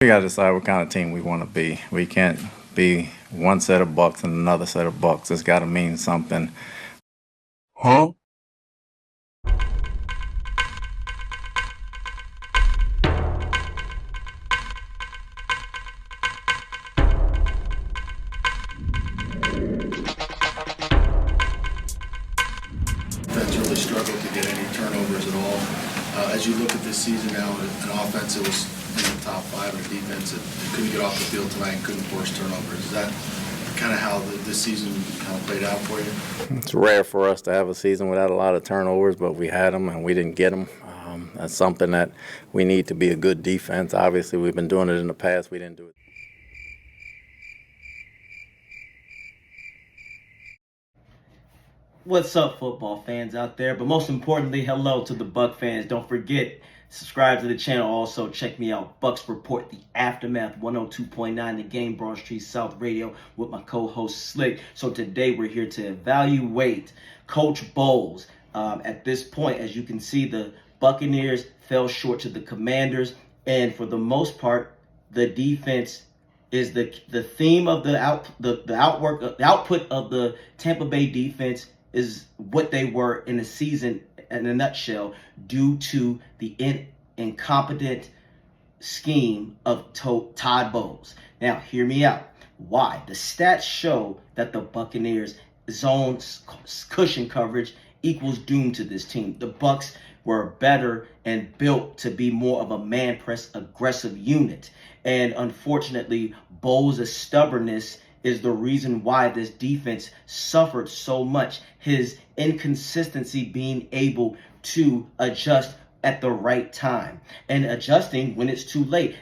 We got to decide what kind of team we want to be. We can't be one set of Bucks and another set of Bucks. It's got to mean something. Huh? Defense really struggled to get any turnovers at all. As you look at this season now, an offense that was in the top five, and a defense that couldn't get off the field tonight and couldn't force turnovers. Is that kind of how this season kind of played out for you? It's rare for us to have a season without a lot of turnovers, but we had them and we didn't get them. That's something that we need to be a good defense. Obviously, we've been doing it in the past. We didn't do it. What's up, football fans out there? But most importantly, hello to the Buck fans. Don't forget, subscribe to the channel. Also, check me out, Bucks Report, The Aftermath, 102.9 The Game, Broad Street South Radio, with my co-host Slick. So today we're here to evaluate Coach Bowles. At this point, as you can see, the Buccaneers fell short to the Commanders, and for the most part, the defense is the theme of the output of the Tampa Bay defense is what they were in the season in a nutshell, due to the incompetent scheme of Todd Bowles. Now, hear me out. Why? The stats show that the Buccaneers zone cushion coverage equals doom to this team. The Bucks were better and built to be more of a man press aggressive unit. And unfortunately, Bowles' stubbornness is the reason why this defense suffered so much. His inconsistency being able to adjust at the right time and adjusting when it's too late.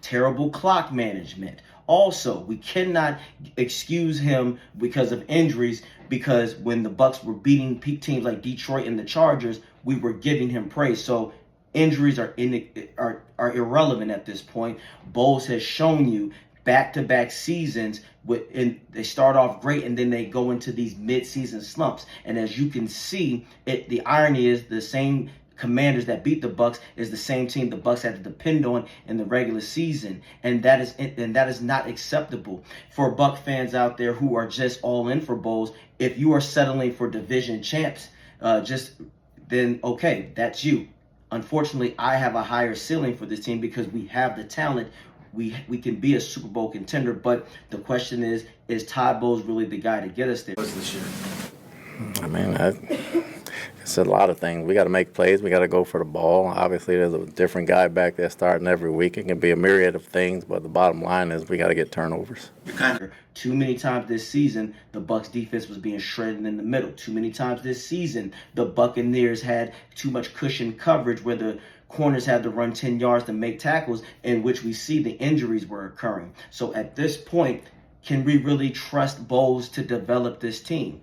Terrible clock management. Also, we cannot excuse him because of injuries, because when the Bucks were beating peak teams like Detroit and the Chargers, we were giving him praise. So injuries are irrelevant at this point. Bowles has shown you back-to-back seasons they start off great and then they go into these mid-season slumps. And as you can see, the irony is the same Commanders that beat the Bucks is the same team the Bucks had to depend on in the regular season, and that is not acceptable for Buck fans out there who are just all in for Bowles. If you are settling for division champs, then okay, that's you. Unfortunately, I have a higher ceiling for this team because we have the talent. We can be a Super Bowl contender, but the question is Todd Bowles really the guy to get us there? This year? I mean, it's a lot of things. We got to make plays. We got to go for the ball. Obviously, there's a different guy back there starting every week. It can be a myriad of things, but the bottom line is we got to get turnovers. Too many times this season, the Bucks defense was being shredded in the middle. Too many times this season, the Buccaneers had too much cushion coverage where the corners had to run 10 yards to make tackles, in which we see the injuries were occurring. So at this point, can we really trust Bowles to develop this team?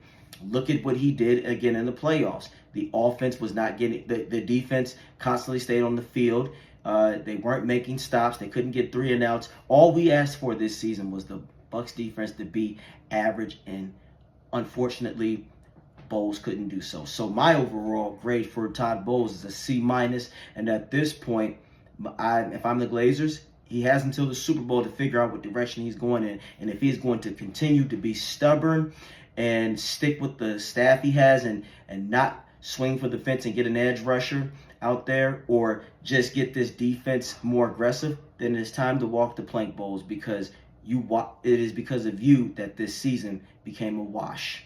Look at what he did again in the playoffs. The offense was not getting, the defense constantly stayed on the field. They weren't making stops. They couldn't get 3 and outs. All we asked for this season was the Bucks defense to be average, and unfortunately, Bowles couldn't do so. So my overall grade for Todd Bowles is a C-, and at this point, if I'm the Glazers, he has until the Super Bowl to figure out what direction he's going in, and if he's going to continue to be stubborn and stick with the staff he has and not swing for the fence and get an edge rusher out there, or just get this defense more aggressive, then it's time to walk the plank, Bowles, because it is because of you that this season became a wash.